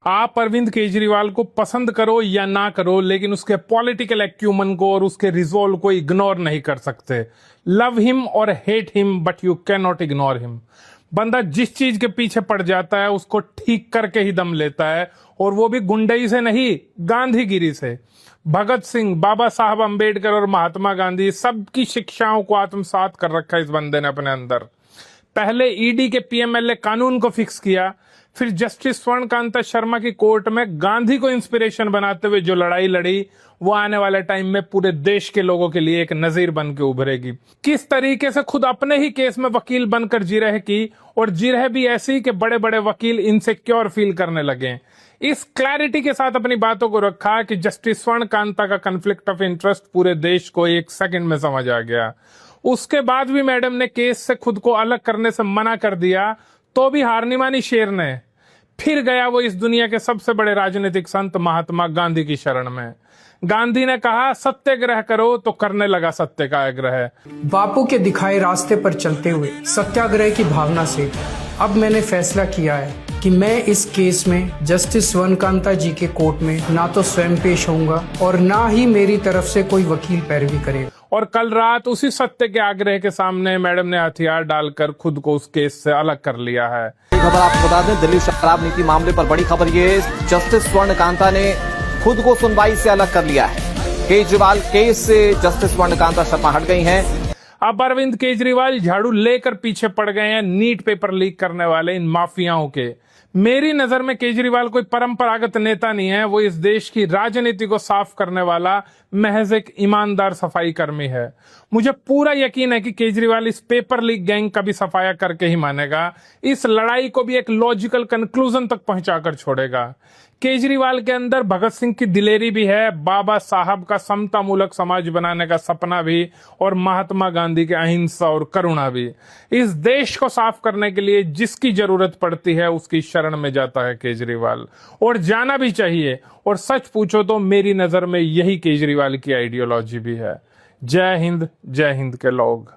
आप अरविंद केजरीवाल को पसंद करो या ना करो, लेकिन उसके पॉलिटिकल एक्यूमन को और उसके रिजोल्व को इग्नोर नहीं कर सकते। लव हिम और hate him but you can not ignore him. बंदा जिस चीज के पीछे पड़ जाता है उसको ठीक करके ही दम लेता है, और वो भी गुंडई से नहीं, गांधीगिरी से। भगत सिंह, बाबा साहब अंबेडकर और महात्मा गांधी सबकी शिक्षाओं को आत्मसात कर रखा है इस बंदे ने अपने अंदर। पहले ईडी के पीएमएलए कानून को फिक्स किया, फिर जस्टिस स्वर्णकांता शर्मा की कोर्ट में गांधी को इंस्पिरेशन बनाते हुए जो लड़ाई लड़ी, वो आने वाले टाइम में पूरे देश के लोगों के लिए एक नजीर बन के उभरेगी। किस तरीके से खुद अपने ही केस में वकील बनकर जी रहे की, और जी रहे भी ऐसी कि बड़े बड़े वकील इनसिक्योर फील करने लगे। इस क्लैरिटी के साथ अपनी बातों को रखा कि जस्टिस स्वर्णकांता का कन्फ्लिक्ट ऑफ इंटरेस्ट पूरे देश को एक सेकंड में समझ आ गया। उसके बाद भी मैडम ने केस से खुद को अलग करने से मना कर दिया, तो भी हार नहीं मानी शेर ने। फिर गया वो इस दुनिया के सबसे बड़े राजनीतिक संत महात्मा गांधी की शरण में। गांधी ने कहा सत्याग्रह करो, तो करने लगा सत्य का आग्रह। बापू के दिखाए रास्ते पर चलते हुए सत्याग्रह की भावना से अब मैंने फैसला किया है कि मैं इस केस में जस्टिस स्वर्णकांता जी के कोर्ट में ना तो स्वयं पेश होऊंगा और ना ही मेरी तरफ से कोई वकील पैरवी करेगा। और कल रात उसी सत्य के आग्रह के सामने मैडम ने हथियार डालकर खुद को उस केस से अलग कर लिया है। खबर आपको बता दें, दिल्ली शराब नीति मामले पर बड़ी खबर ये, जस्टिस स्वर्णकांता ने खुद को सुनवाई से अलग कर लिया है। केजरीवाल केस से जस्टिस स्वर्णकांता शर्मा हट गई हैं। अब अरविंद केजरीवाल झाड़ू लेकर पीछे पड़ गए हैं नीट पेपर लीक करने वाले इन माफियाओं के। मेरी नजर में केजरीवाल कोई परंपरागत नेता नहीं है, वो इस देश की राजनीति को साफ करने वाला महज एक ईमानदार सफाई कर्मी है। मुझे पूरा यकीन है कि केजरीवाल इस पेपर लीक गैंग का भी सफाया करके ही मानेगा, इस लड़ाई को भी एक लॉजिकल कंक्लूजन तक पहुंचाकर छोड़ेगा। केजरीवाल के अंदर भगत सिंह की दिलेरी भी है, बाबा साहब का समता मूलक समाज बनाने का सपना भी, और महात्मा गांधी के अहिंसा और करुणा भी। इस देश को साफ करने के लिए जिसकी जरूरत पड़ती है उसकी शरण में जाता है केजरीवाल, और जाना भी चाहिए। और सच पूछो तो मेरी नजर में यही केजरीवाल की आइडियोलॉजी भी है। जय हिंद के लोग।